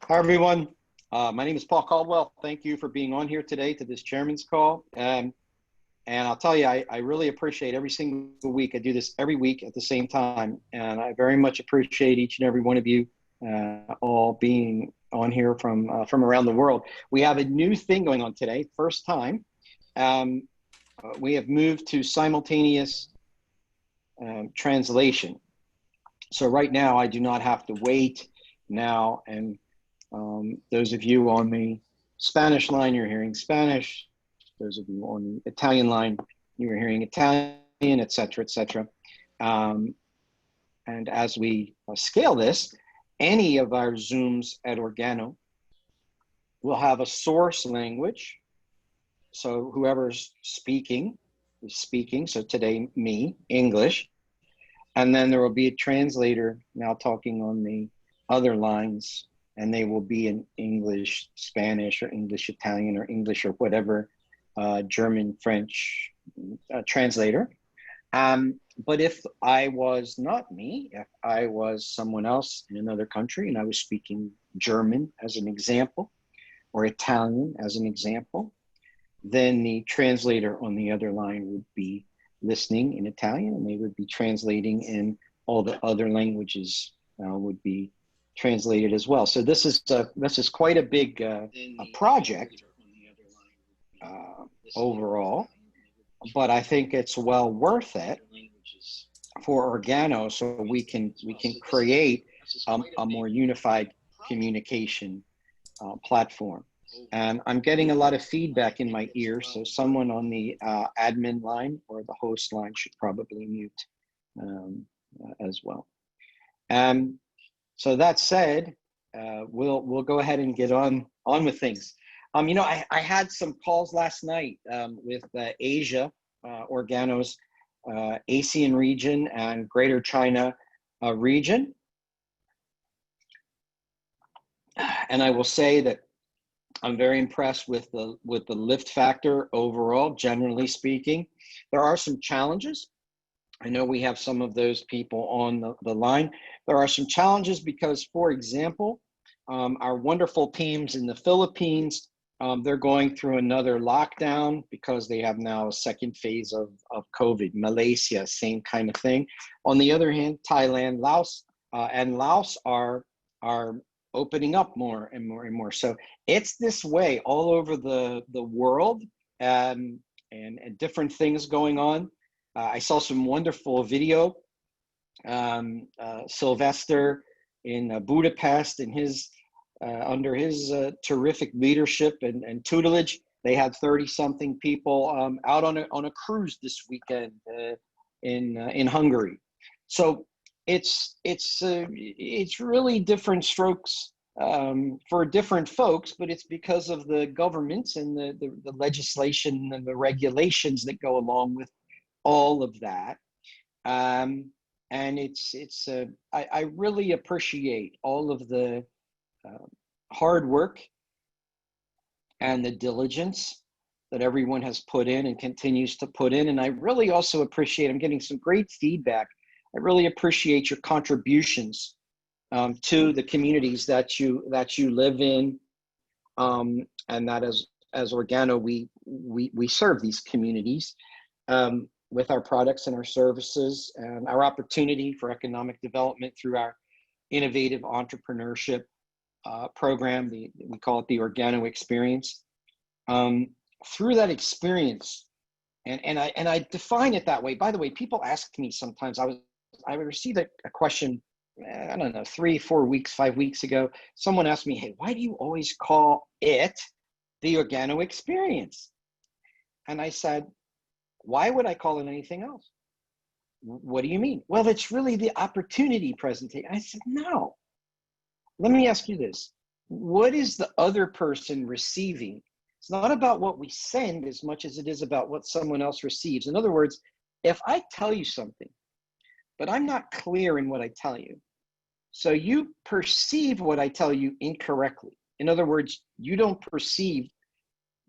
Hi, everyone. My name is Paul Caldwell. Thank you for being on here today to this chairman's call. And I'll tell you, I really appreciate every single week. I do this every week at the same time. And I very much appreciate each and every one of you all being on here from around the world. We have a new thing going on today, first time. We have moved to simultaneous translation. So right now, I do not have to wait now. And those of you on the Spanish line, you're hearing Spanish. Those of you on the Italian line, you're hearing Italian, et cetera, et cetera. And as we scale this, any of our Zooms at Organo will have a source language. So whoever's speaking is speaking. So today, me, English. And then there will be a translator now talking on the other lines, and they will be in English, Spanish, or English, Italian, or English, or whatever, German, French translator. But if I was not me, if I was someone else in another country and I was speaking German as an example, or Italian as an example, then the translator on the other line would be listening in Italian, and they would be translating in all the other languages would be translated as well. So this is quite a big project overall, but I think it's well worth it for Organo, so we can create a more unified communication platform. And I'm getting a lot of feedback in my ear, so someone on the admin line or the host line should probably mute as well. So that said, we'll go ahead and get on with things. I had some calls last night with Asia, Organo's ASEAN region and Greater China region, and I will say that I'm very impressed with the lift factor overall, generally speaking. There are some challenges. I know we have some of those people on the line. There are some challenges because, for example, our wonderful teams in the Philippines, they're going through another lockdown because they have now a second phase of COVID. Malaysia, same kind of thing. On the other hand, Thailand, Laos, and Laos are opening up more and more and more. So it's this way all over the world, and different things going on. I saw some wonderful video. Sylvester in Budapest, in his under his terrific leadership and tutelage, they had 30-something people out on a cruise this weekend in Hungary. So it's really different strokes for different folks, but it's because of the governments and the legislation and the regulations that go along with all of that. And I really appreciate all of the hard work and the diligence that everyone has put in and continues to put in. And I really also appreciate, I'm getting some great feedback. I really appreciate your contributions to the communities that you live in, and that as Organo, we serve these communities with our products and our services, and our opportunity for economic development through our innovative entrepreneurship program. We call it the Organo Experience. Through that experience, and I define it that way. By the way, people ask me sometimes. I received a question, I don't know, 3, 4 weeks, 5 weeks ago. Someone asked me, "Hey, why do you always call it the Organo Experience?" And I said, "Why would I call it anything else?" "What do you mean?" "Well, it's really the opportunity presentation." I said, "No. Let me ask you this. What is the other person receiving? It's not about what we send as much as it is about what someone else receives. In other words, if I tell you something, but I'm not clear in what I tell you, so you perceive what I tell you incorrectly. In other words, you don't perceive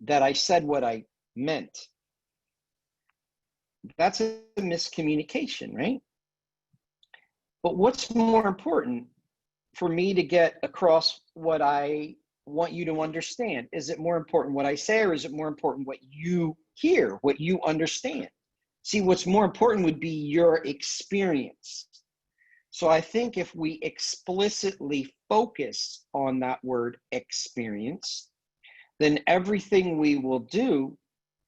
that I said what I meant. That's a miscommunication, right? But what's more important for me to get across what I want you to understand? Is it more important what I say, or is it more important what you hear, what you understand? See, what's more important would be your experience. So I think if we explicitly focus on that word experience, then everything we will do,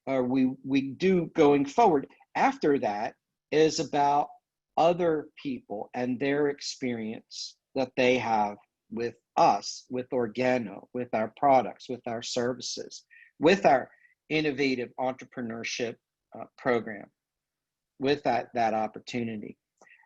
or we do going forward after that, is about other people and their experience that they have with us, with Organo, with our products, with our services, with our innovative entrepreneurship program, with that opportunity.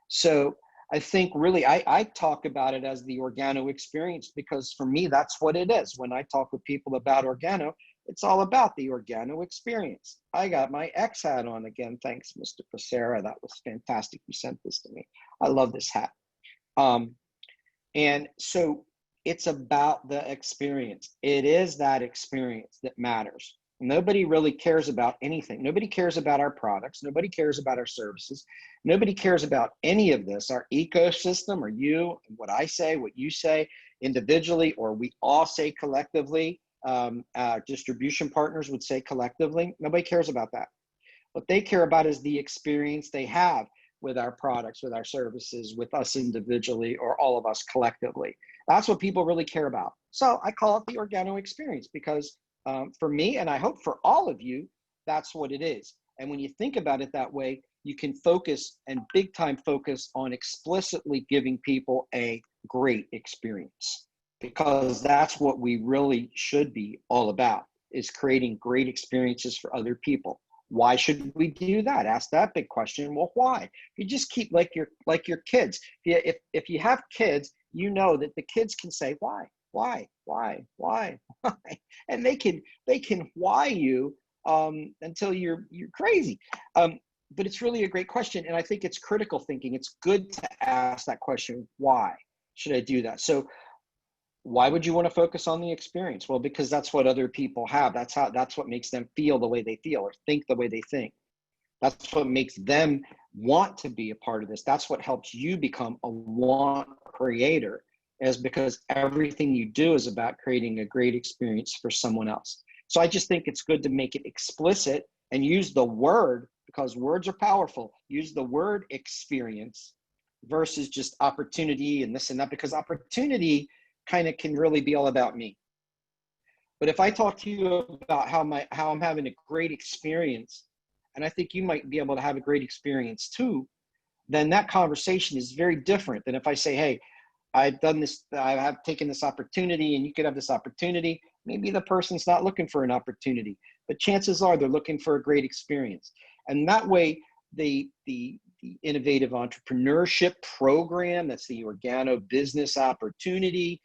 So I think really I talk about it as the Organo experience, because for me, that's what it is. When I talk with people about Organo, it's all about the Organo experience. I got my X hat on again. Thanks, Mr. Pacera. That was fantastic. You sent this to me. I love this hat. And so it's about the experience. It is that experience that matters. Nobody really cares about anything. Nobody cares about our products. Nobody cares about our services. Nobody cares about any of this, our ecosystem, or you, what I say, what you say individually, or we all say collectively. Our distribution partners would say collectively. Nobody cares about that. What they care about is the experience they have with our products, with our services, with us individually, or all of us collectively. That's what people really care about. So I call it the Organo experience, because for me, and I hope for all of you, that's what it is. And when you think about it that way, you can focus, and big time focus, on explicitly giving people a great experience, because that's what we really should be all about, is creating great experiences for other people. Why should we do that? Ask that big question. Well, why? You just keep like your kids. If you have kids, you know that the kids can say why, and they can why you until you're crazy. But it's really a great question, and I think it's critical thinking. It's good to ask that question: why should I do that? So why would you want to focus on the experience? Well, because that's what other people have. That's what makes them feel the way they feel, or think the way they think. That's what makes them want to be a part of this. That's what helps you become a want creator, is because everything you do is about creating a great experience for someone else. So I just think it's good to make it explicit and use the word, because words are powerful. Use the word experience versus just opportunity and this and that, because opportunity kind of can really be all about me. But if I talk to you about how I'm having a great experience, and I think you might be able to have a great experience too, then that conversation is very different than if I say, hey, I've done this, I have taken this opportunity, and you could have this opportunity. Maybe the person's not looking for an opportunity, but chances are they're looking for a great experience. And that way, the innovative entrepreneurship program, that's the Organo business opportunity,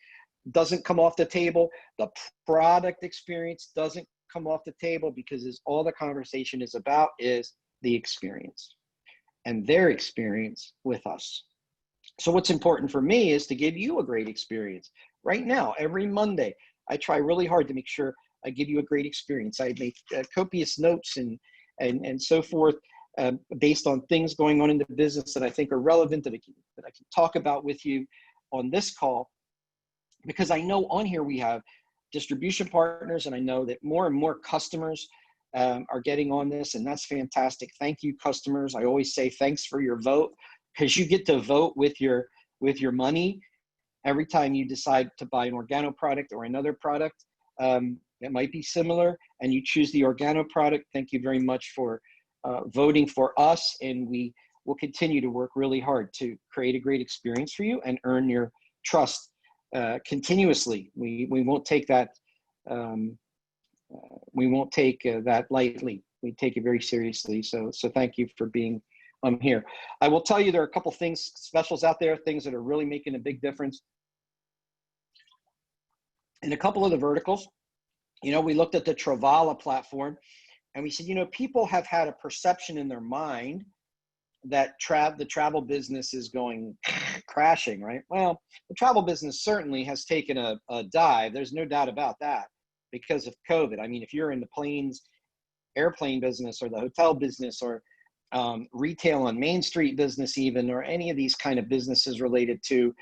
doesn't come off the table. The product experience doesn't come off the table, because all the conversation is about is the experience and their experience with us. So what's important for me is to give you a great experience. Right now, every Monday, I try really hard to make sure I give you a great experience. I make copious notes and so forth, based on things going on in the business that I think are relevant, that I can talk about with you on this call, because I know on here we have distribution partners, and I know that more and more customers are getting on this, and that's fantastic. Thank you, customers. I always say thanks for your vote, because you get to vote with your money every time you decide to buy an Organo product or another product that might be similar, and you choose the Organo product. Thank you very much for voting for us, and we will continue to work really hard to create a great experience for you and earn your trust continuously. We won't take that that lightly. We take it very seriously. So thank you for being here. I will tell you, there are a couple things, specials out there, things that are really making a big difference in a couple of the verticals. We looked at the Travala platform, and we said, people have had a perception in their mind that the travel business is going crashing, right? Well, the travel business certainly has taken a dive. There's no doubt about that, because of COVID. I mean, if you're in the airplane business, or the hotel business, or retail on Main Street business even, or any of these kind of businesses related to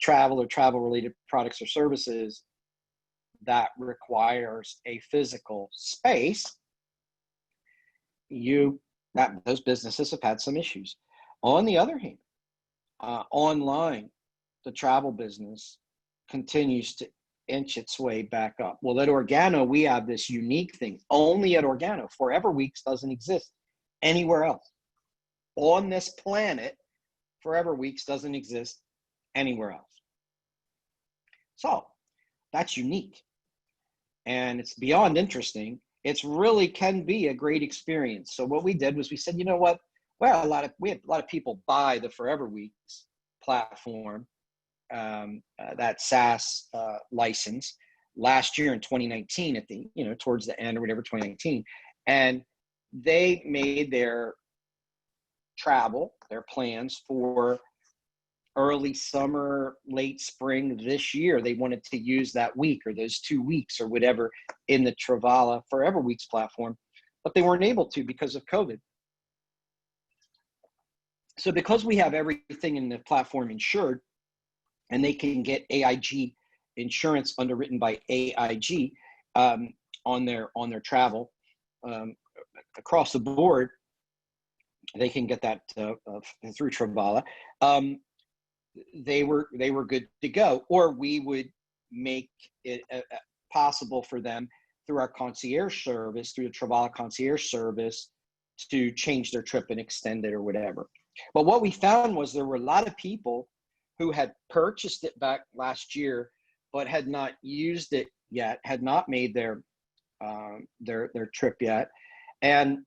travel or travel-related products or services that requires a physical space, those businesses have had some issues. On the other hand, online, the travel business continues to inch its way back up. Well, at Organo, we have this unique thing. Only at Organo, Forever Weeks doesn't exist anywhere else. On this planet, Forever Weeks doesn't exist anywhere else. So that's unique. And it's beyond interesting. It's really can be a great experience. So what we did was we said, you know what? Well, we had a lot of people buy the Forever Weeks platform, that SaaS license last year in 2019 at the, towards the end or whatever, 2019. And they made their plans for early summer, late spring this year. They wanted to use that week or those 2 weeks or whatever in the Travala Forever Weeks platform, but they weren't able to because of COVID. So because we have everything in the platform insured, and they can get AIG insurance underwritten by AIG on their travel across the board, they can get that through Travala. They were good to go, or we would make it possible for them through our concierge service, through the Travala concierge service, to change their trip and extend it or whatever. But what we found was there were a lot of people who had purchased it back last year, but had not used it yet, had not made their trip yet, and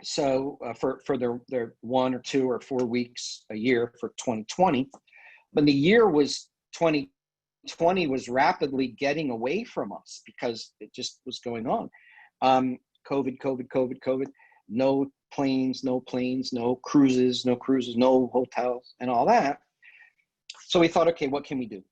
so for their 1 or 2 or 4 weeks a year for 2020, but the year was 2020 was rapidly getting away from us because it just was going on. COVID, no planes, no cruises, no hotels, and all that. So we thought, okay, what can we do?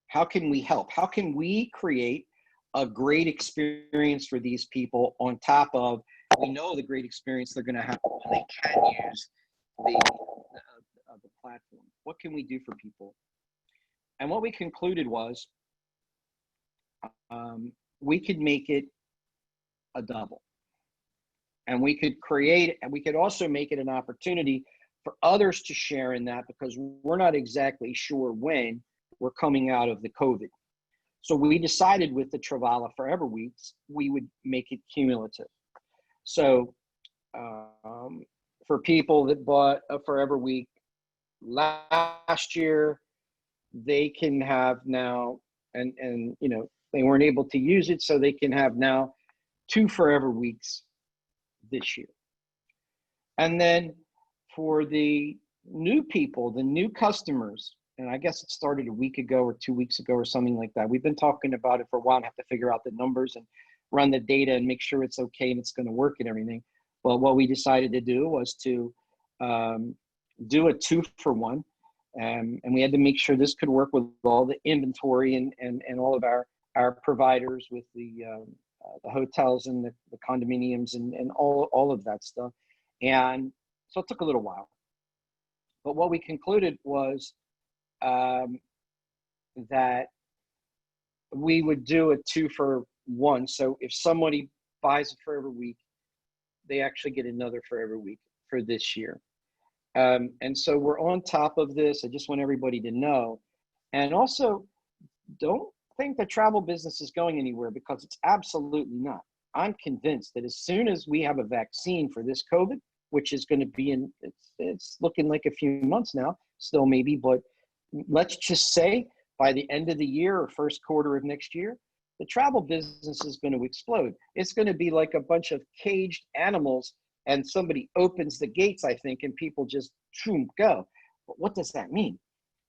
How can we help? How can we create a great experience for these people on top of, we know the great experience they're going to have when they can use the platform. What can we do for people? And what we concluded was we could make it a double. And we could also make it an opportunity for others to share in that, because we're not exactly sure when we're coming out of the COVID. So we decided with the Travala Forever Weeks, we would make it cumulative. So for people that bought a Forever Week last year, they can have now, and they weren't able to use it, so they can have now 2 Forever Weeks this year. And then for the new people, the new customers, and I guess it started a week ago or 2 weeks ago or something like that. We've been talking about it for a while and have to figure out the numbers and run the data and make sure it's okay and it's going to work and everything. Well, what we decided to do was to do a 2-for-1. And we had to make sure this could work with all the inventory and all of our providers with the hotels and the condominiums and all of that stuff. And so it took a little while. But what we concluded was that we would do a 2-for-1. So if somebody buys a Forever Week, they actually get another Forever Week for this year. And so we're on top of this. I just want everybody to know. And also, don't think the travel business is going anywhere, because it's absolutely not. I'm convinced that as soon as we have a vaccine for this COVID, which is going to be it's looking like a few months now, still maybe, but let's just say by the end of the year or first quarter of next year, the travel business is going to explode. It's going to be like a bunch of caged animals, and somebody opens the gates, I think, and people just go. But what does that mean?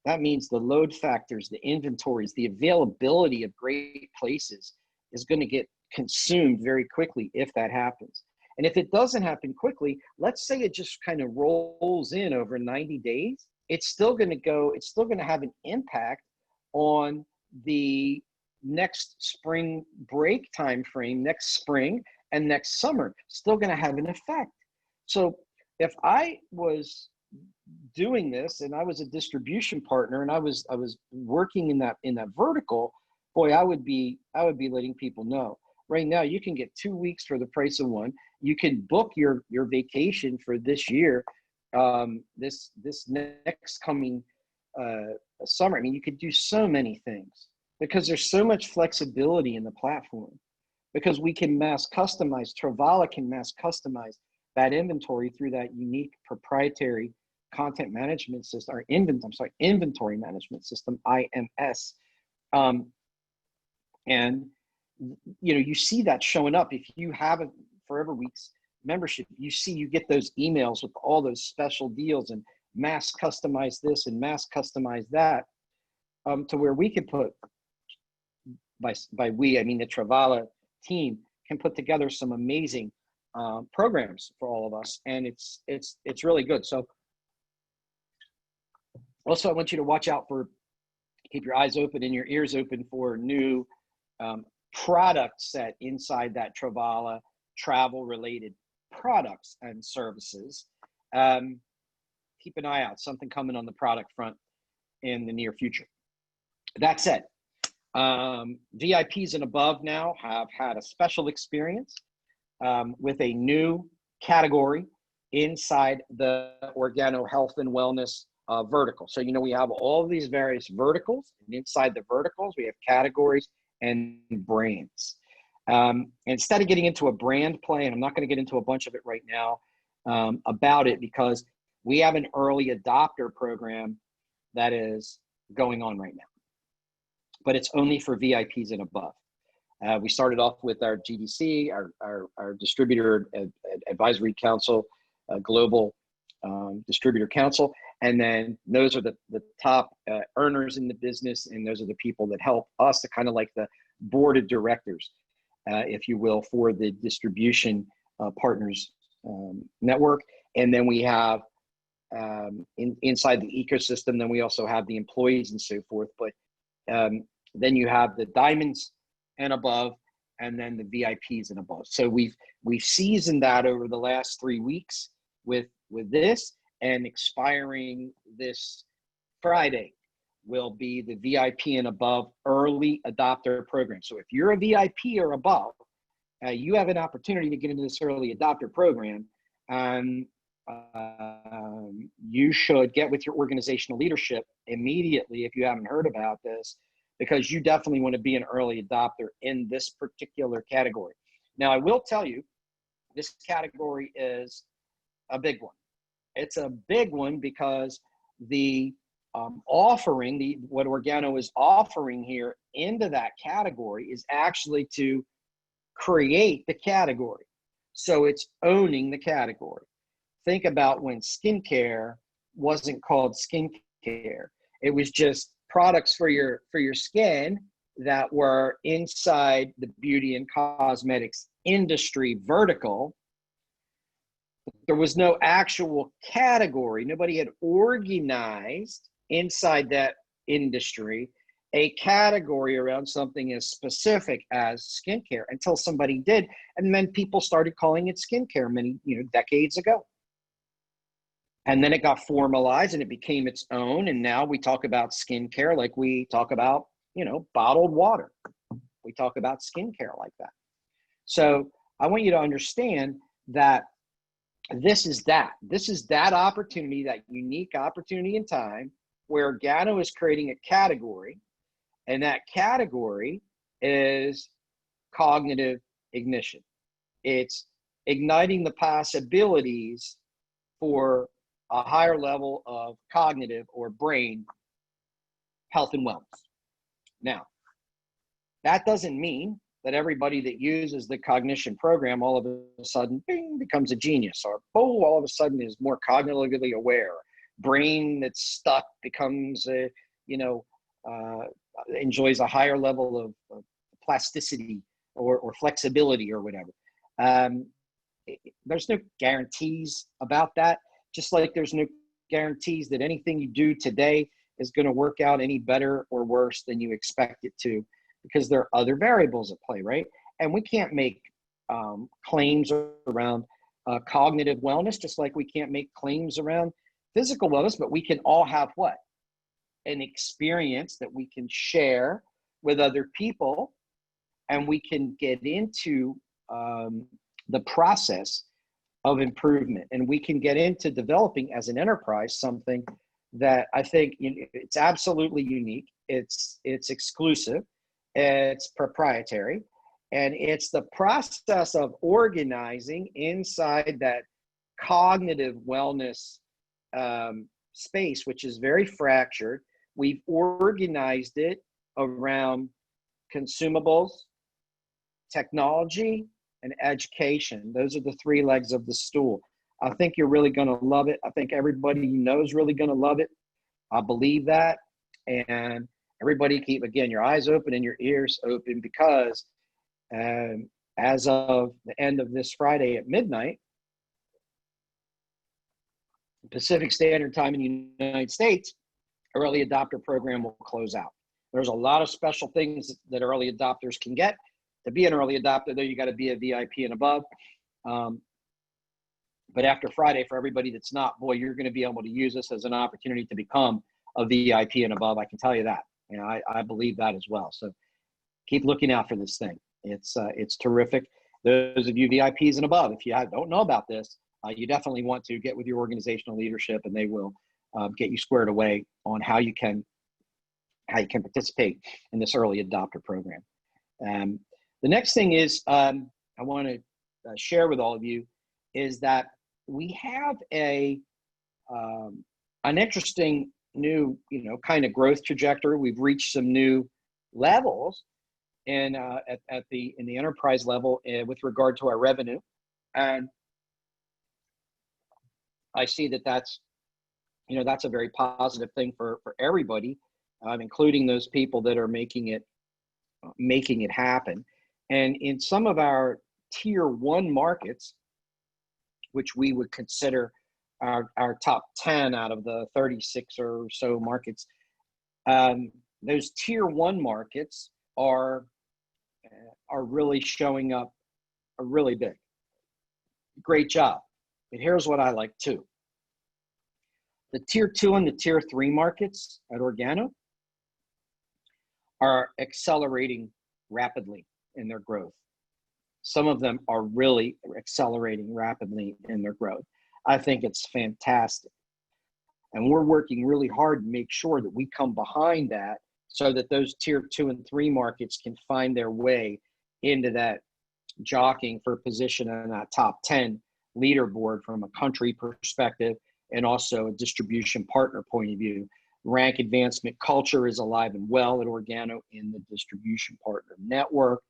That means the load factors, the inventories, the availability of great places is going to get consumed very quickly if that happens. And if it doesn't happen quickly, let's say it just kind of rolls in over 90 days, it's still going to have an impact on the next spring break time frame, next spring and next summer, still going to have an effect. So if I was doing this and I was a distribution partner and I was working in that vertical, boy, I would be letting people know. Right now, you can get 2 weeks for the price of one. You can book your vacation for this year, this next coming summer. I mean, you could do so many things because there's so much flexibility in the platform. Because we can mass customize, Travala can mass customize that inventory through that unique proprietary content management system, or inventory management system, IMS. And you see that showing up. If you have a Forever Weeks membership, you get those emails with all those special deals and mass customize this and mass customize that, to where we could put, by we, I mean the Travala team can put together some amazing programs for all of us, and it's really good. So also, I want you to watch out for, keep your eyes open and your ears open for new product set inside that Travala travel related products and services. Keep an eye out, something coming on the product front in the near future. That said, VIPs and above now have had a special experience with a new category inside the Organo Health and Wellness vertical. So, we have all of these various verticals, and inside the verticals, we have categories and brands. Instead of getting into a brand play, and I'm not going to get into a bunch of it right now about it, because we have an early adopter program that is going on right now, but it's only for VIPs and above. We started off with our GDC, our Distributor Advisory Council, Global Distributor Council, and then those are the top earners in the business, and those are the people that help us, to kind of like the board of directors, if you will, for the distribution partners network. And then we have inside the ecosystem, then we also have the employees and so forth. But then you have the diamonds and above, and then the VIPs and above. So we've seasoned that over the last 3 weeks with this, and expiring this Friday will be the VIP and above early adopter program. So if you're a VIP or above, you have an opportunity to get into this early adopter program. You should get with your organizational leadership immediately if you haven't heard about this, because you definitely want to be an early adopter in this particular category. Now, I will tell you, this category is a big one. It's a big one because the offering, what Organo is offering here into that category, is actually to create the category. So it's owning the category. Think about when skincare wasn't called skincare. It was just products for your skin that were inside the beauty and cosmetics industry vertical. There was no actual category. Nobody had organized inside that industry a category around something as specific as skincare until somebody did. And then people started calling it skincare many, decades ago. And then it got formalized and it became its own. And now we talk about skincare like we talk about, bottled water. We talk about skincare like that. So I want you to understand that this is that opportunity, that unique opportunity in time where Organo is creating a category, and that category is cognitive ignition. It's igniting the possibilities for a higher level of cognitive or brain health and wellness. Now, that doesn't mean that everybody that uses the cognition program all of a sudden, bing, becomes a genius, or all of a sudden is more cognitively aware. Brain that's stuck becomes enjoys a higher level of plasticity or flexibility or whatever. There's no guarantees about that. Just like there's no guarantees that anything you do today is going to work out any better or worse than you expect it to, because there are other variables at play, right? And we can't make claims around cognitive wellness, just like we can't make claims around physical wellness, but we can all have what? An experience that we can share with other people, and we can get into the process of improvement, and we can get into developing as an enterprise something that I think it's absolutely unique. It's exclusive, it's proprietary, and it's the process of organizing inside that cognitive wellness space, which is very fractured. We've organized it around consumables, technology, and education. Those are the three legs of the stool. I think you're really going to love it. I think everybody you know is really going to love it. I believe that. And everybody keep, again, your eyes open and your ears open, because as of the end of this Friday at midnight, Pacific Standard Time in the United States, early adopter program will close out. There's a lot of special things that early adopters can get. To be an early adopter, though, you got to be a VIP and above. But after Friday, for everybody that's not, boy, you're going to be able to use this as an opportunity to become a VIP and above. I can tell you that. You know, I believe that as well. So keep looking out for this thing. It's terrific. Those of you VIPs and above, if you don't know about this, you definitely want to get with your organizational leadership, and they will get you squared away on how you can participate in this early adopter program. The next thing is I want to share with all of you is that we have an interesting new, kind of growth trajectory. We've reached some new levels in the enterprise level with regard to our revenue, and I see that's a very positive thing for everybody, including those people that are making it happen. And in some of our tier 1 markets, which we would consider our top 10 out of the 36 or so markets, those tier 1 markets are really showing up really big. Great job. And here's what I like too. The tier 2 and the tier 3 markets at Organo are accelerating rapidly in their growth. Some of them are really accelerating rapidly in their growth. I think it's fantastic. And we're working really hard to make sure that we come behind that so that those tier 2 and 3 markets can find their way into that jockeying for position on that top 10 leaderboard from a country perspective and also a distribution partner point of view. Rank advancement culture is alive and well at Organo in the distribution partner network.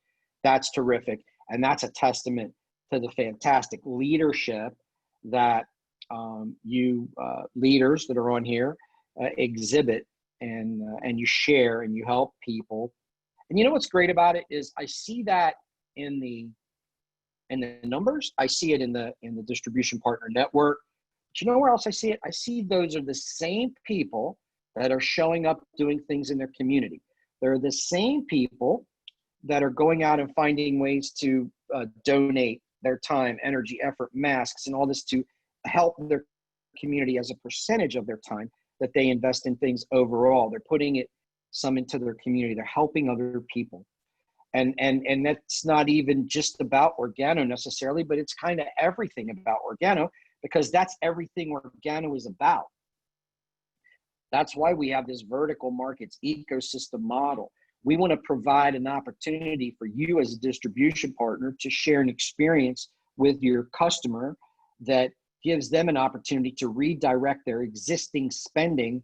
That's terrific. And that's a testament to the fantastic leadership that you leaders that are on here exhibit, and you share and you help people. And you know what's great about it is I see that in the numbers. I see it in the distribution partner network. But you know where else I see it? I see those are the same people that are showing up doing things in their community. They're the same people that are going out and finding ways to donate their time, energy, effort, masks, and all this to help their community as a percentage of their time that they invest in things overall. They're putting some into their community. They're helping other people. And that's not even just about Organo necessarily, but it's kind of everything about Organo, because that's everything Organo is about. That's why we have this vertical markets ecosystem model. We want to provide an opportunity for you as a distribution partner to share an experience with your customer that gives them an opportunity to redirect their existing spending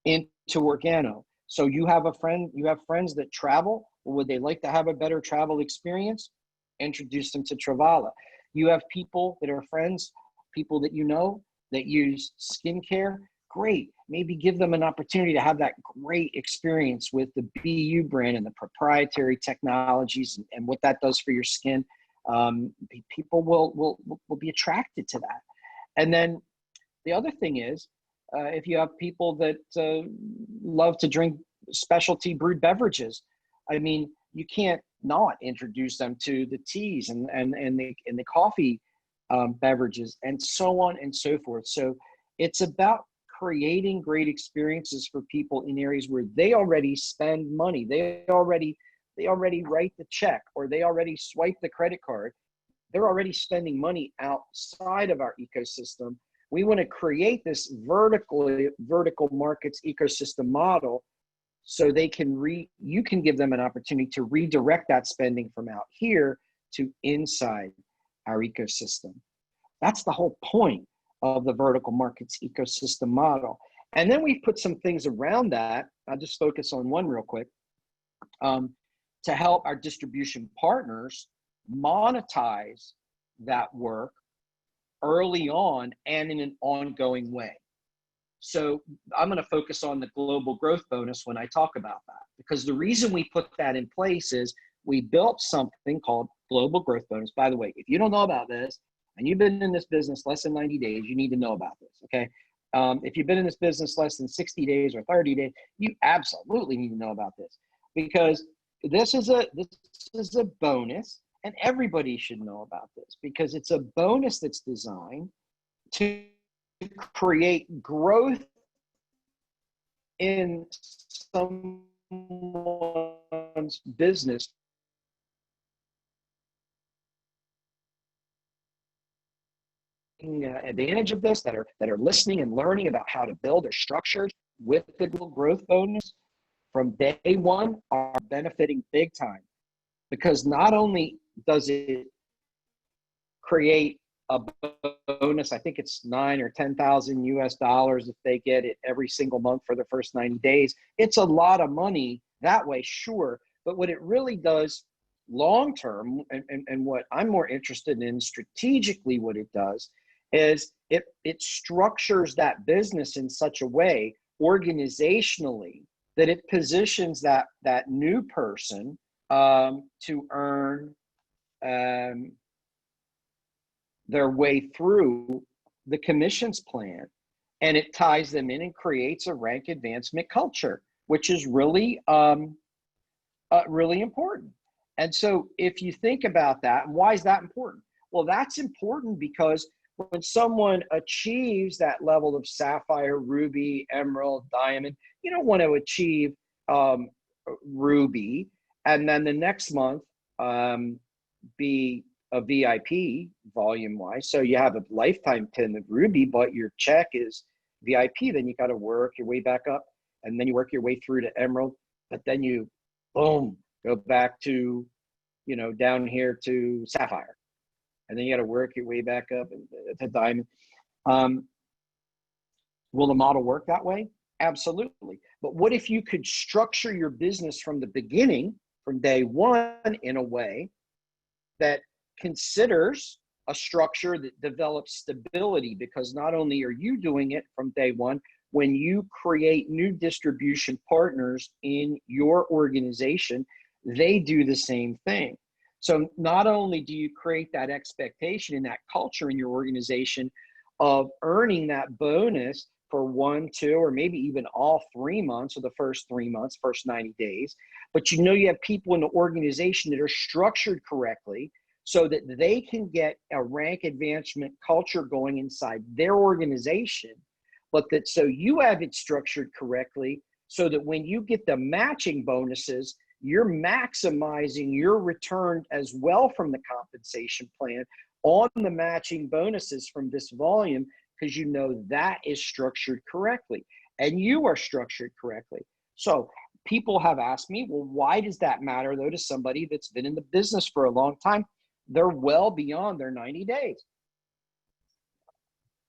into Organo. So you have friends that travel. Or would they like to have a better travel experience? Introduce them to Travala. You have people that are friends, people that you know that use skincare. Great. Maybe give them an opportunity to have that great experience with the BU brand and the proprietary technologies and what that does for your skin. People will be attracted to that. And then the other thing is, if you have people that love to drink specialty brewed beverages, I mean, you can't not introduce them to the teas and the coffee beverages and so on and so forth. So it's about creating great experiences for people in areas where they already spend money. They already write the check, or they already swipe the credit card. They're already spending money outside of our ecosystem. We want to create this vertical markets ecosystem model, so you can give them an opportunity to redirect that spending from out here to inside our ecosystem. That's the whole point of the vertical markets ecosystem model. And then we put some things around that. I'll just focus on one real quick, to help our distribution partners monetize that work early on and in an ongoing way. So I'm going to focus on the global growth bonus when I talk about that, because the reason we put that in place is we built something called global growth bonus. By the way, if you don't know about this and you've been in this business less than 90 days, you need to know about this, okay? If you've been in this business less than 60 days or 30 days, you absolutely need to know about this, because this is a bonus, and everybody should know about this, because it's a bonus that's designed to create growth in someone's business advantage of this, that are listening and learning about how to build their structures with the growth bonus from day one are benefiting big time, because not only does it create a bonus, I think it's $9,000 or $10,000 US if they get it every single month for the first 90 days. It's a lot of money that way, sure. But what it really does long term, and what I'm more interested in strategically, what it does is it structures that business in such a way organizationally that it positions that new person to earn their way through the commissions plan, and it ties them in and creates a rank advancement culture, which is really really important. And so if you think about that, why is that important? Well, that's important because when someone achieves that level of sapphire, ruby, emerald, diamond, you don't want to achieve ruby and then the next month be a VIP volume-wise. So you have a lifetime pin of ruby, but your check is VIP. Then you got to work your way back up, and then you work your way through to emerald, but then you, boom, go back to, down here to sapphire. And then you got to work your way back up to diamond. Will the model work that way? Absolutely. But what if you could structure your business from the beginning, from day one, in a way that considers a structure that develops stability? Because not only are you doing it from day one, when you create new distribution partners in your organization, they do the same thing. So not only do you create that expectation and that culture in your organization of earning that bonus for 1, 2, or maybe even all 3 months, or the first 3 months, first 90 days, but you have people in the organization that are structured correctly so that they can get a rank advancement culture going inside their organization, but that so you have it structured correctly so that when you get the matching bonuses, you're maximizing your return as well from the compensation plan on the matching bonuses from this volume, because that is structured correctly and you are structured correctly. So people have asked me, well, why does that matter though to somebody that's been in the business for a long time? They're well beyond their 90 days.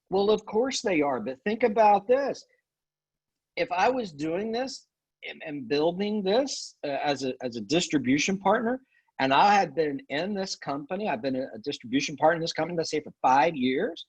Well, of course they are, but think about this. If I was doing this and building this as a distribution partner, and I had been in this company, I've been a distribution partner in this company, let's say for 5 years,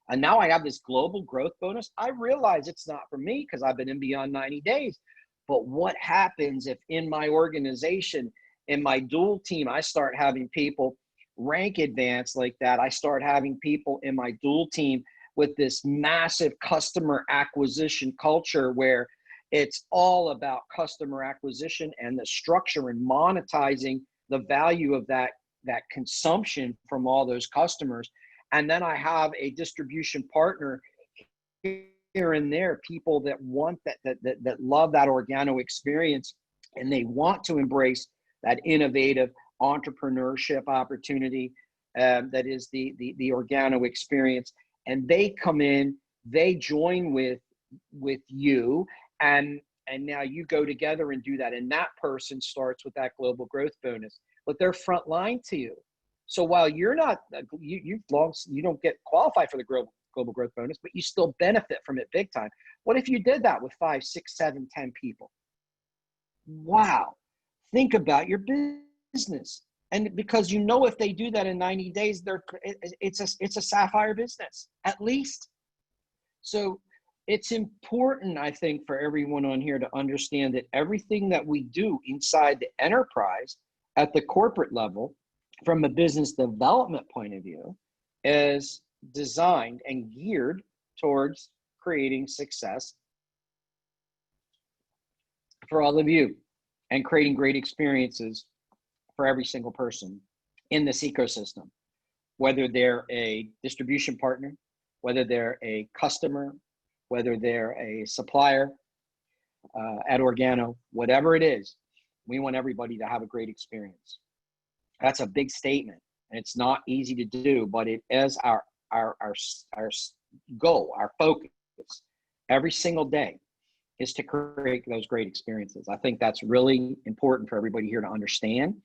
and now I have this global growth bonus, I realize it's not for me because I've been in beyond 90 days. But what happens if in my organization, in my dual team, I start having people rank advance like that? I start having people in my dual team with this massive customer acquisition culture where it's all about customer acquisition and the structure and monetizing the value of that consumption from all those customers. And then I have a distribution partner here and there people that want that love that organo experience, and they want to embrace that innovative entrepreneurship opportunity that is the organo experience. And they come in, they join with you, and now you go together and do that. And that person starts with that global growth bonus, but they're front line to you. So while you're not, you don't get qualified for the global growth bonus, but you still benefit from it big time. What if you did that with 5, 6, 7, 10 people? Wow. Think about your business. And because if they do that in 90 days, it's a sapphire business, at least. So it's important, I think, for everyone on here to understand that everything that we do inside the enterprise at the corporate level, from a business development point of view, is designed and geared towards creating success for all of you and creating great experiences for every single person in this ecosystem, whether they're a distribution partner, whether they're a customer, whether they're a supplier at Organo, whatever it is, we want everybody to have a great experience. That's a big statement, and it's not easy to do, but it is our goal, our focus every single day is to create those great experiences. I think that's really important for everybody here to understand.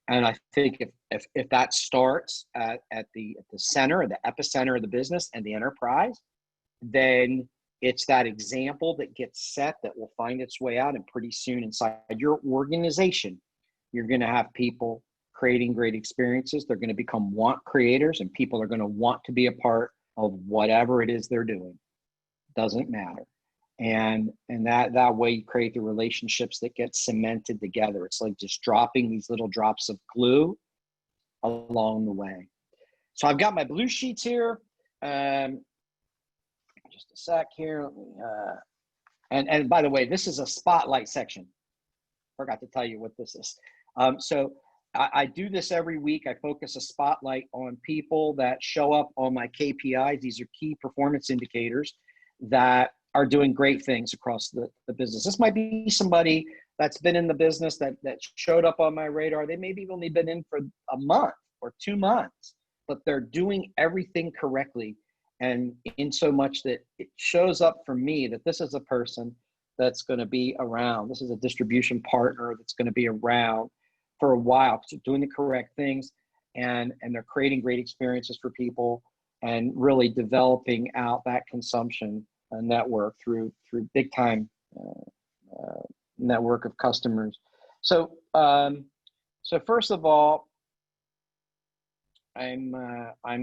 And I think if that starts at the center, the epicenter of the business and the enterprise, then it's that example that gets set that will find its way out. And pretty soon inside your organization, you're going to have people creating great experiences. They're going to become want creators, and people are going to want to be a part of whatever it is they're doing. Doesn't matter. And that way you create the relationships that get cemented together. It's like just dropping these little drops of glue along the way. So I've got my blue sheets here. Just a sec here. Let me, and by the way, this is a spotlight section. Forgot to tell you what this is. So I do this every week. I focus a spotlight on people that show up on my KPIs. These are key performance indicators that are doing great things across the business. This might be somebody that's been in the business that showed up on my radar. They maybe only been in for a month or 2 months, but they're doing everything correctly. And in so much that it shows up for me that this is a person that's going to be around. This is a distribution partner that's going to be around for a while, doing the correct things, and they're creating great experiences for people and really developing out that consumption network through big time network of customers. So first of all, I'm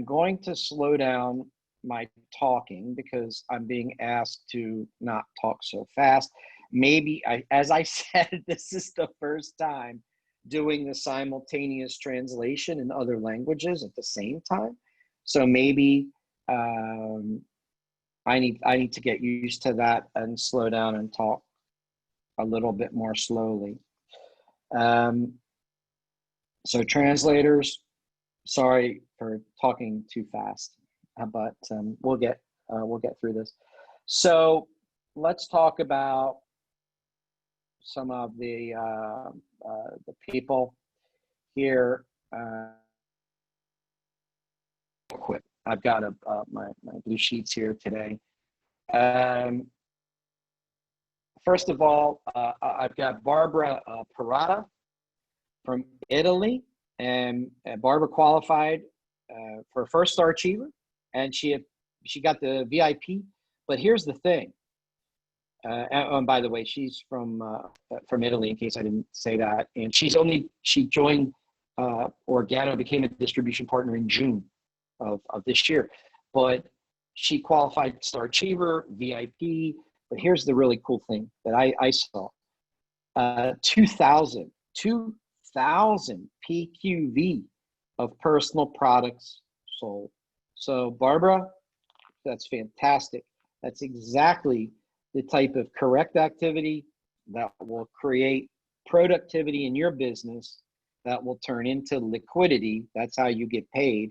going to slow down my talking because I'm being asked to not talk so fast. Maybe as I said, this is the first time doing the simultaneous translation in other languages at the same time. So maybe I need to get used to that and slow down and talk a little bit more slowly. So translators, sorry for talking too fast, but we'll get through this. So let's talk about some of the people here. Quick, I've got my blue sheets here today. First of all, I've got Barbara Parada from Italy, and Barbara qualified for First Star Achiever, and she got the VIP. But here's the thing. And by the way, she's from Italy, in case I didn't say that. And she joined Organo, became a distribution partner in June of this year. But she qualified Star Achiever, VIP. But here's the really cool thing that I saw. 2,000 PQV of personal products sold. So Barbara, that's fantastic. That's exactly the type of correct activity that will create productivity in your business that will turn into liquidity. That's how you get paid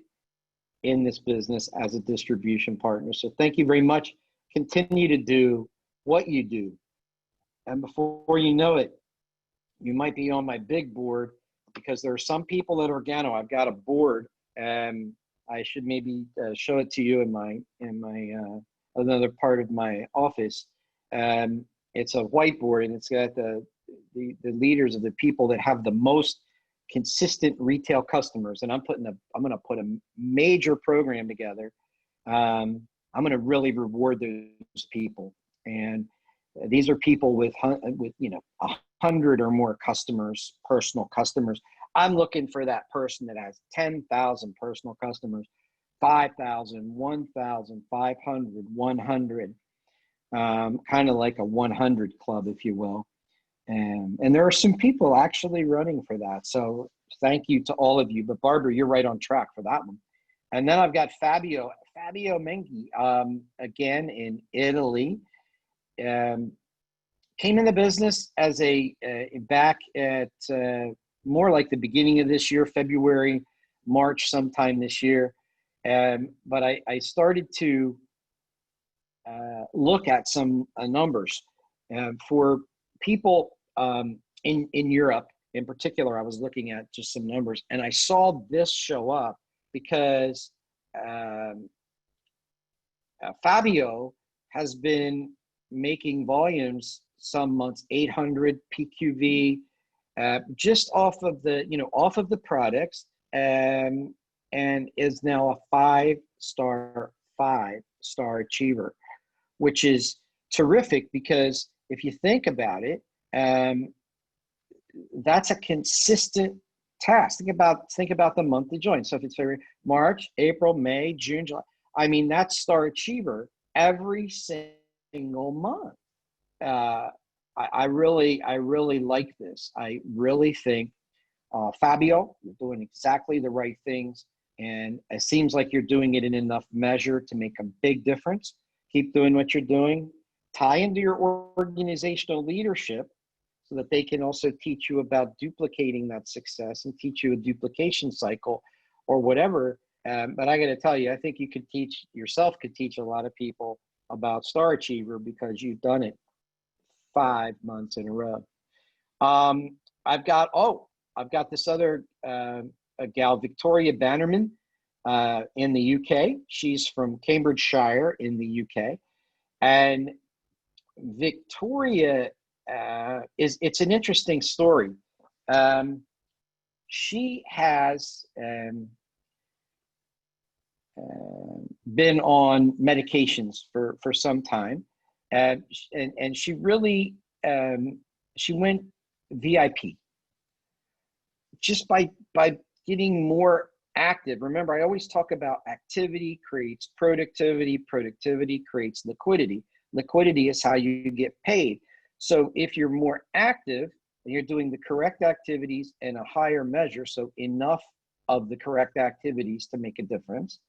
in this business as a distribution partner. So thank you very much, continue to do what you do. And before you know it, you might be on my big board, because there are some people at Organo. I've got a board, and I should maybe show it to you in my another part of my office. It's a whiteboard, and it's got the leaders of the people that have the most consistent retail customers. And I'm going to put a major program together. I'm going to really reward those people. And these are people with 100 or more customers, personal customers. I'm looking for that person that has 10,000 personal customers, 5,000, 1,000, 500, 100, kind of like a 100 club, if you will. And there are some people actually running for that. So thank you to all of you. But Barbara, you're right on track for that one. And then I've got Fabio Menghi, again in Italy. Came in the business as back at more like the beginning of this year, February, March, sometime this year. But I started to look at some numbers for people in Europe in particular. I was looking at just some numbers, and I saw this show up because Fabio has been making volumes some months 800 PQV just off of the products, and is now a five-star achiever, which is terrific, because if you think about it, that's a consistent task. Think about the monthly joint. So if it's February, March, April, May, June, July, I mean, that's star achiever every single month. I really like this. I really think, Fabio, you're doing exactly the right things, and it seems like you're doing it in enough measure to make a big difference. Keep doing what you're doing. Tie into your organizational leadership so that they can also teach you about duplicating that success and teach you a duplication cycle or whatever. But I got to tell you, I think you could teach a lot of people about Star Achiever, because you've done it 5 months in a row. I've got this other gal, Victoria Bannerman, in the UK. She's from Cambridgeshire in the UK. And Victoria, it's an interesting story. She has been on medications for some time, and she really she went VIP just by getting more active. Remember, I always talk about activity creates productivity, productivity creates liquidity. Liquidity is how you get paid. So if you're more active and you're doing the correct activities in a higher measure, so enough of the correct activities to make a difference,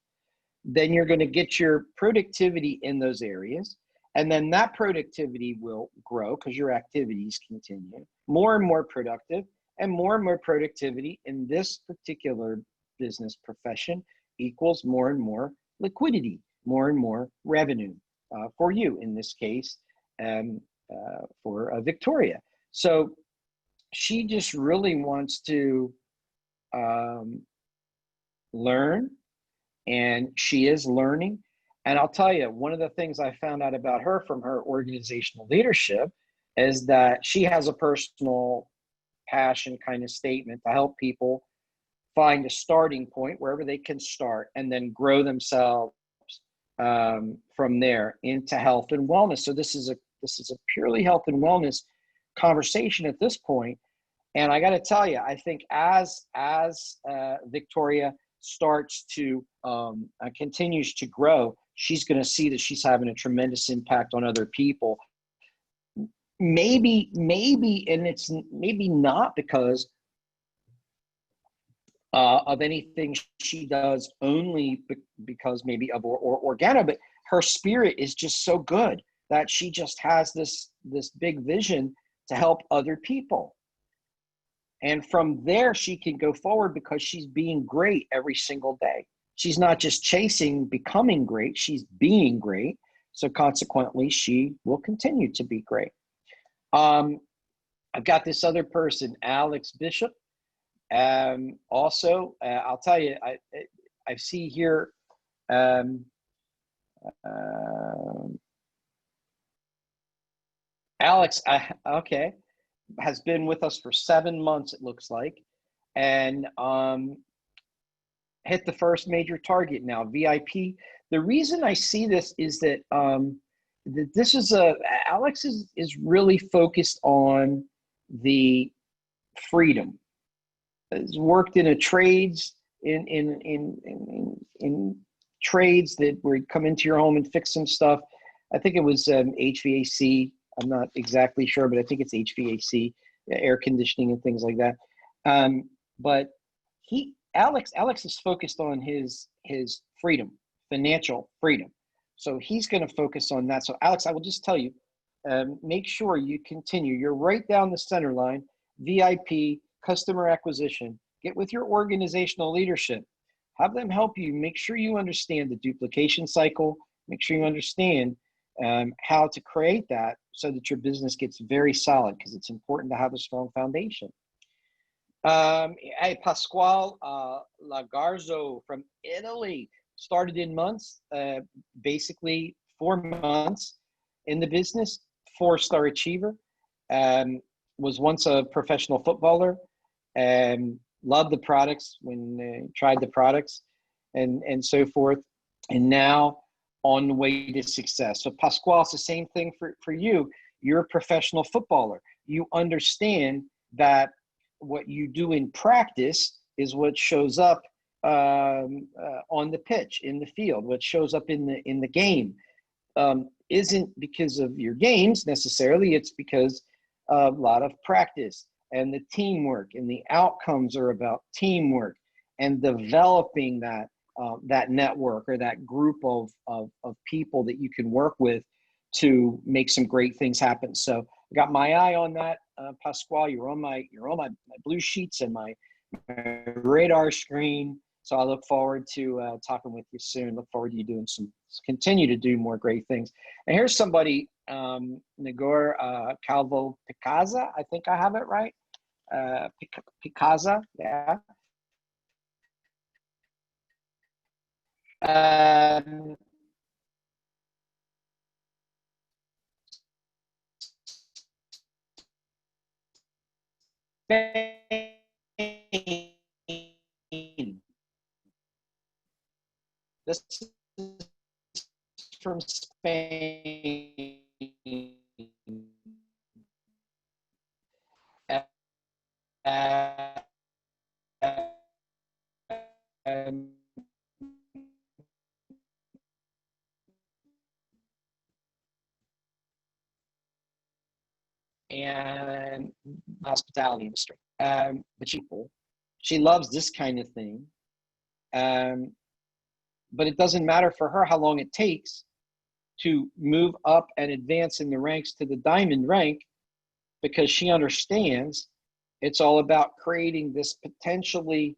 then you're going to get your productivity in those areas. And then that productivity will grow because your activities continue. More and more productive, and more productivity in this particular business profession equals more and more liquidity, more and more revenue for you in this case, for Victoria. So she just really wants to learn, and she is learning. And I'll tell you, one of the things I found out about her from her organizational leadership is that she has a personal passion kind of statement to help people find a starting point wherever they can start and then grow themselves from there into health and wellness. So this is a purely health and wellness conversation at this point. And I got to tell you, I think as Victoria starts to continues to grow, she's going to see that she's having a tremendous impact on other people. Maybe, and it's maybe not because of anything she does, only because maybe of Organo, but her spirit is just so good that she just has this big vision to help other people. And from there, she can go forward because she's being great every single day. She's not just chasing becoming great, she's being great. So consequently, she will continue to be great. I've got this other person, Alex Bishop. Also, I'll tell you, I see here, Alex, okay, has been with us for 7 months, it looks like, and hit the first major target now, VIP. The reason I see this is that this is Alex is really focused on the freedom. Has worked in a trades in trades that where you come into your home and fix some stuff. I think it was HVAC. I'm not exactly sure, but I think it's HVAC, air conditioning and things like that. But Alex is focused on his freedom, financial freedom. So he's going to focus on that. So Alex, I will just tell you, make sure you continue. You're right down the center line, VIP, customer acquisition. Get with your organizational leadership. Have them help you. Make sure you understand the duplication cycle. Make sure you understand how to create that so that your business gets very solid, because it's important to have a strong foundation. Hey, Pasquale Lagarzo from Italy, started in months, basically 4 months in the business, 4-star achiever, was once a professional footballer, loved the products when tried the products and so forth, and now on the way to success. So Pasquale, it's the same thing for you. You're a professional footballer. You understand that what you do in practice is what shows up on the pitch, in the field. What shows up in the game isn't because of your games necessarily. It's because of a lot of practice and the teamwork, and the outcomes are about teamwork and developing that network or that group of people that you can work with to make some great things happen. So I got my eye on that, Pasquale. You're on my blue sheets and my radar screen. So I look forward to talking with you soon. Look forward to you doing continue to do more great things. And here's somebody, Nagor Calvo Picaza. I think I have it right. Picaza, yeah. Spain. This is from Spain. And hospitality industry. But she loves this kind of thing. But it doesn't matter for her how long it takes to move up and advance in the ranks to the diamond rank, because she understands it's all about creating this potentially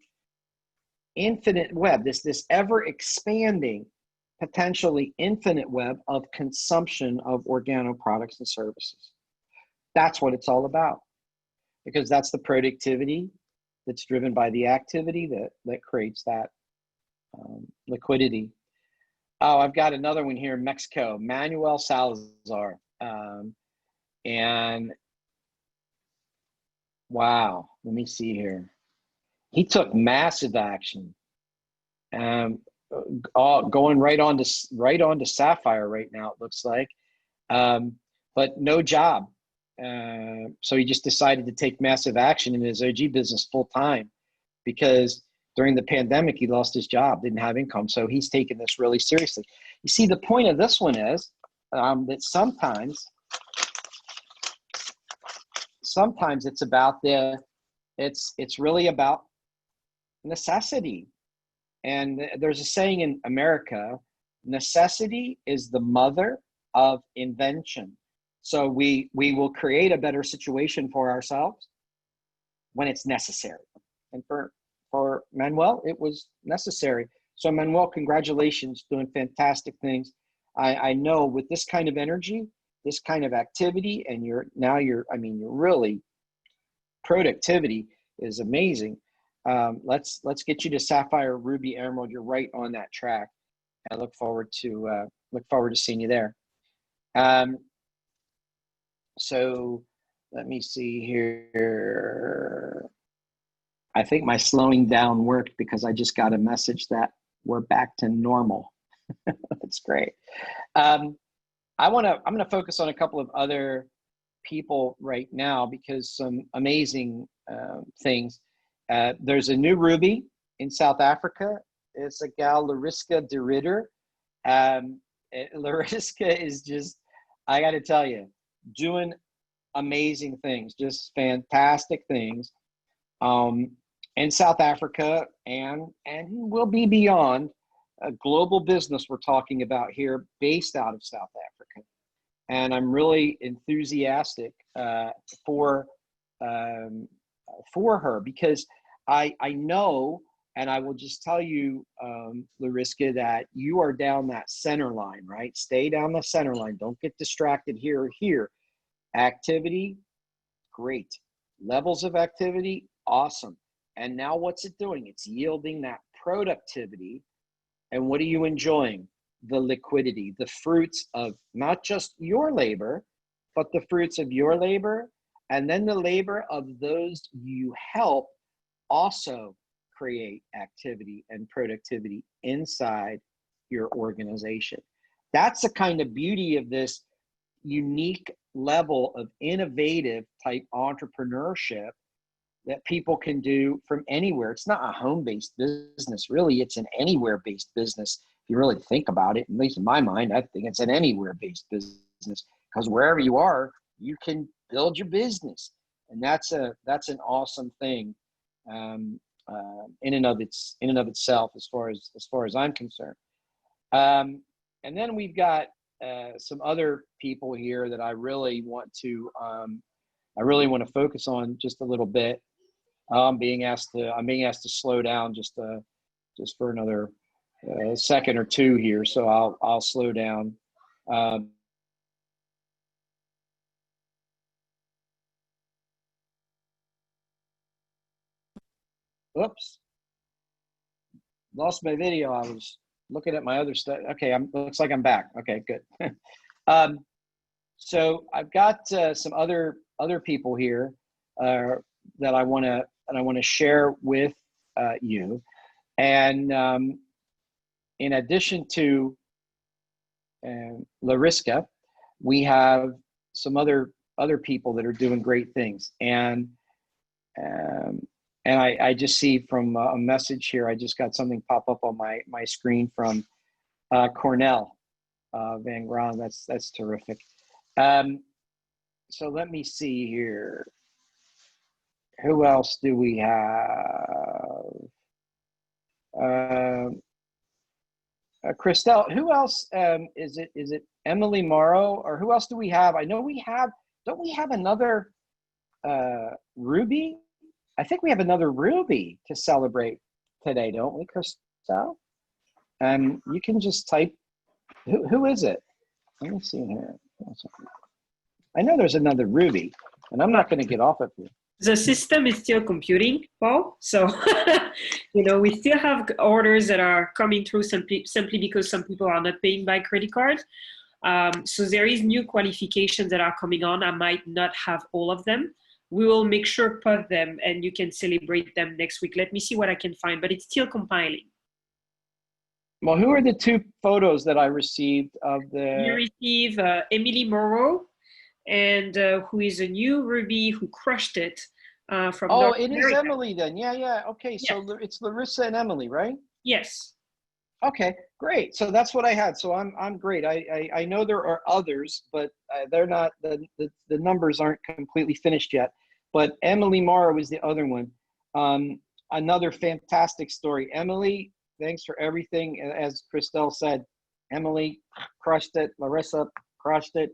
infinite web, this ever expanding, potentially infinite web of consumption of organo products and services. That's what it's all about, because that's the productivity that's driven by the activity that creates that liquidity. Oh, I've got another one here in Mexico, Manuel Salazar. And wow, let me see here. He took massive action, going right on to Sapphire right now, it looks like, but no job. So he just decided to take massive action in his OG business full time, because during the pandemic, he lost his job, didn't have income. So he's taking this really seriously. You see, the point of this one is that sometimes it's about it's really about necessity. And there's a saying in America, necessity is the mother of invention. So we will create a better situation for ourselves when it's necessary. And for Manuel, it was necessary. So Manuel, congratulations, doing fantastic things. I know with this kind of energy, this kind of activity, and you're really, productivity is amazing. Let's get you to Sapphire, Ruby, Emerald. You're right on that track. I look forward to seeing you there. So let me see here. I think my slowing down worked because I just got a message that we're back to normal. That's great. I'm going to focus on a couple of other people right now because some amazing things. There's a new Ruby in South Africa. It's a gal, Larissa de Ritter. Larissa is just, I got to tell you, doing amazing things, just fantastic things in South Africa and will be beyond. A global business we're talking about here based out of South Africa. And I'm really enthusiastic for her because I know, and I will just tell you, Larissa, that you are down that center line, right? Stay down the center line. Don't get distracted here or here. Activity, great. Levels of activity, awesome. And now what's it doing? It's yielding that productivity. And what are you enjoying? The liquidity, the fruits of not just your labor, but the fruits of your labor, and then the labor of those you help also create activity and productivity inside your organization. That's the kind of beauty of this unique level of innovative type entrepreneurship that people can do from anywhere. It's not a home-based business, really. It's an anywhere-based business. If you really think about it, at least in my mind, I think it's an anywhere-based business because wherever you are, you can build your business, and that's an awesome thing in and of itself, as far as I'm concerned. And then we've got some other people here that I really want to focus on just a little bit. I'm being asked to slow down just for another second or two here, so I'll slow down. Oops, lost my video. I was looking at my other stuff. Okay, looks like I'm back. Okay, good. So I've got some other people here that I want to share with you, and in addition to Larissa, we have some other people that are doing great things, and I just see from a message here. I just got something pop up on my screen from Cornell Van Graan. That's terrific. So let me see here. Who else do we have? Christelle, who else is it Emily Morrow, or who else do we have? I know don't we have another Ruby? I think we have another Ruby to celebrate today, don't we, Christelle? You can just type, who is it? Let me see here. I know there's another Ruby, and I'm not going to get off of here. The system is still computing, Paul. So, we still have orders that are coming through simply because some people are not paying by credit card. So there is new qualifications that are coming on. I might not have all of them. We will make sure put them, and you can celebrate them next week. Let me see what I can find, but it's still compiling. Well, who are the two photos that I received of the? You receive Emily Morrow, and who is a new Ruby who crushed it from Oh, North it America. is Emily then. Yeah. Okay, yes. So it's Larissa and Emily, right? Yes. Okay, great. So that's what I had. So I'm great. I know there are others, but they're not, the numbers aren't completely finished yet. But Emily Morrow is the other one. Another fantastic story. Emily, thanks for everything. As Christelle said, Emily crushed it. Larissa crushed it.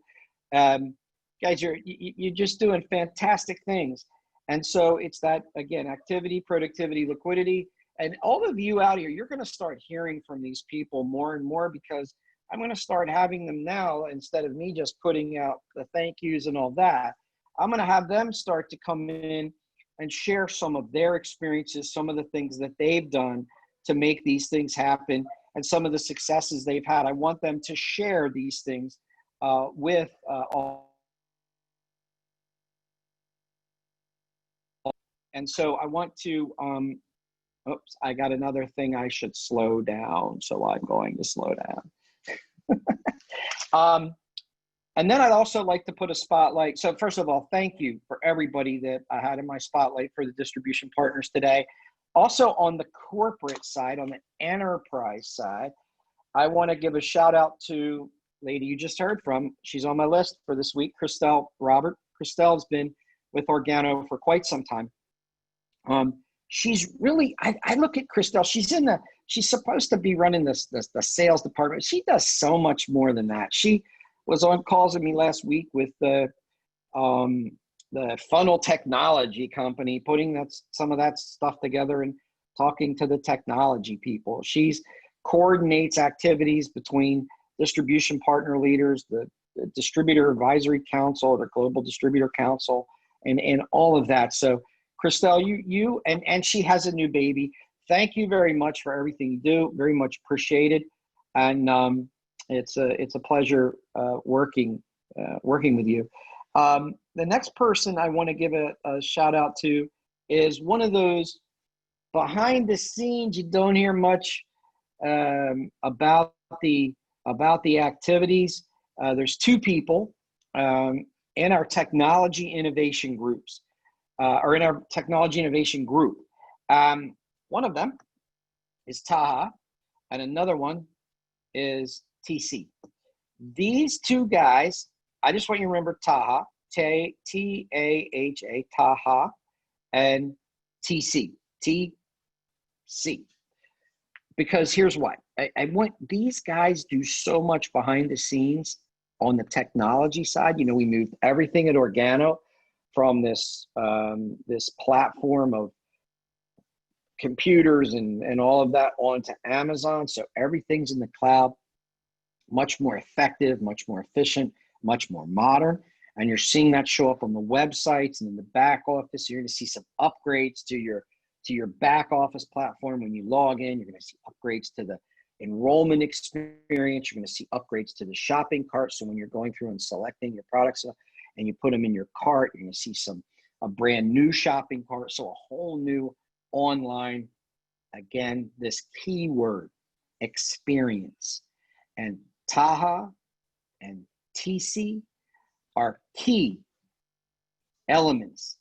Guys, you're just doing fantastic things. And so it's that, again, activity, productivity, liquidity. And all of you out here, you're going to start hearing from these people more and more because I'm going to start having them now, instead of me just putting out the thank yous and all that. I'm going to have them start to come in and share some of their experiences, some of the things that they've done to make these things happen, and some of the successes they've had. I want them to share these things with all. And so I want to, oops, I got another thing I should slow down. So I'm going to slow down. And then I'd also like to put a spotlight. So first of all, thank you for everybody that I had in my spotlight for the distribution partners today. Also on the corporate side, on the enterprise side, I want to give a shout out to lady you just heard from. She's on my list for this week, Christelle Robert. Christelle's been with Organo for quite some time. She's really, I look at Christelle, she's supposed to be running the sales department. She does so much more than that. She was on calls with me last week with the funnel technology company, putting some of that stuff together and talking to the technology people. She's coordinates activities between distribution partner leaders, the distributor advisory council, the global distributor council, and all of that. So Christelle, you and she has a new baby. Thank you very much for everything you do. Very much appreciated. And it's a pleasure working with you. The next person I want to give a shout out to is one of those behind the scenes. You don't hear much about the activities. There's two people in our technology innovation groups, or in our technology innovation group. One of them is Taha, and another one is TC. These two guys, I just want you to remember Taha, T-A-H-A, Taha, and TC, TC. Because here's why. I want these guys do so much behind the scenes on the technology side. You know, we moved everything at Organo from this platform of computers and all of that onto Amazon. So everything's in the cloud, much more effective, much more efficient, much more modern. And you're seeing that show up on the websites and in the back office. You're going to see some upgrades to your back office platform. When you log in, you're going to see upgrades to the enrollment experience. You're going to see upgrades to the shopping cart. So when you're going through and selecting your products and you put them in your cart, you're going to see a brand new shopping cart. So a whole new online, again, this keyword, experience. And Taha and TC are key elements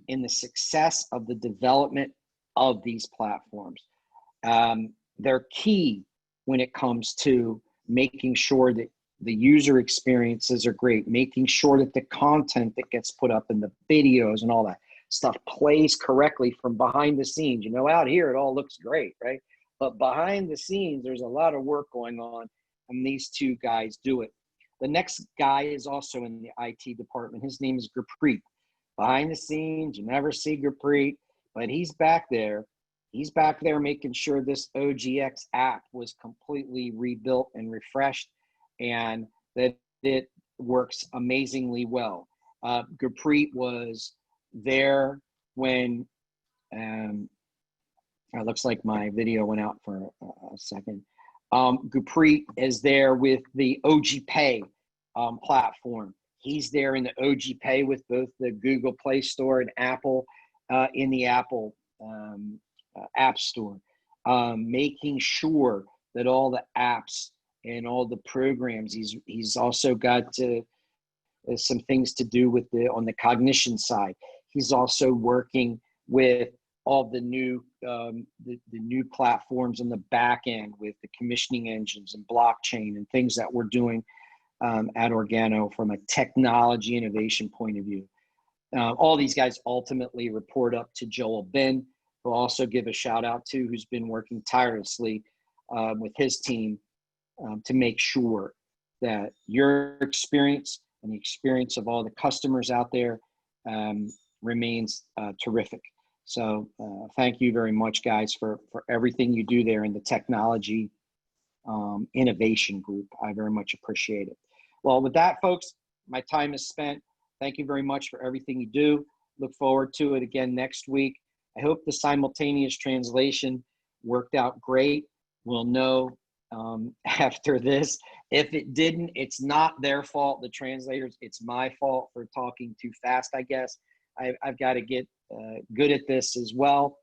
in the success of the development of these platforms. They're key when it comes to making sure that the user experiences are great, making sure that the content that gets put up in the videos and all that stuff plays correctly from behind the scenes. You know, out here it all looks great, right? But behind the scenes, there's a lot of work going on, and these two guys do it. The next guy is also in the IT department. His name is Gurpreet. Behind the scenes, you never see Gurpreet, but he's back there. He's back there making sure this OGX app was completely rebuilt and refreshed, and that it works amazingly well. Gurpreet was there when, it looks like my video went out for a second. Gurpreet is there with the OG Pay platform. He's there in the OG Pay with both the Google Play Store and Apple in the Apple App Store, making sure that all the apps and all the programs. He's also got some things to do with on the cognition side. He's also working with all the new new platforms in the back end with the commissioning engines and blockchain and things that we're doing at Organo from a technology innovation point of view. All these guys ultimately report up to Joel Ben, who I'll also give a shout out to, who's been working tirelessly with his team to make sure that your experience and the experience of all the customers out there remains terrific. So thank you very much, guys, for everything you do there in the technology innovation group. I very much appreciate it. Well, with that, folks, my time is spent. Thank you very much for everything you do. Look forward to it again next week. I hope the simultaneous translation worked out great. We'll know after this. If it didn't, it's not their fault, the translators. It's my fault for talking too fast, I guess. I've got to get good at this as well.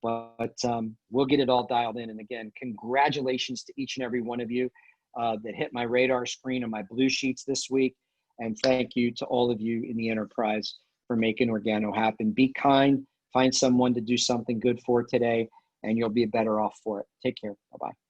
But we'll get it all dialed in. And again, congratulations to each and every one of you that hit my radar screen on my blue sheets this week. And thank you to all of you in the enterprise for making Organo happen. Be kind, find someone to do something good for today, and you'll be better off for it. Take care. Bye-bye.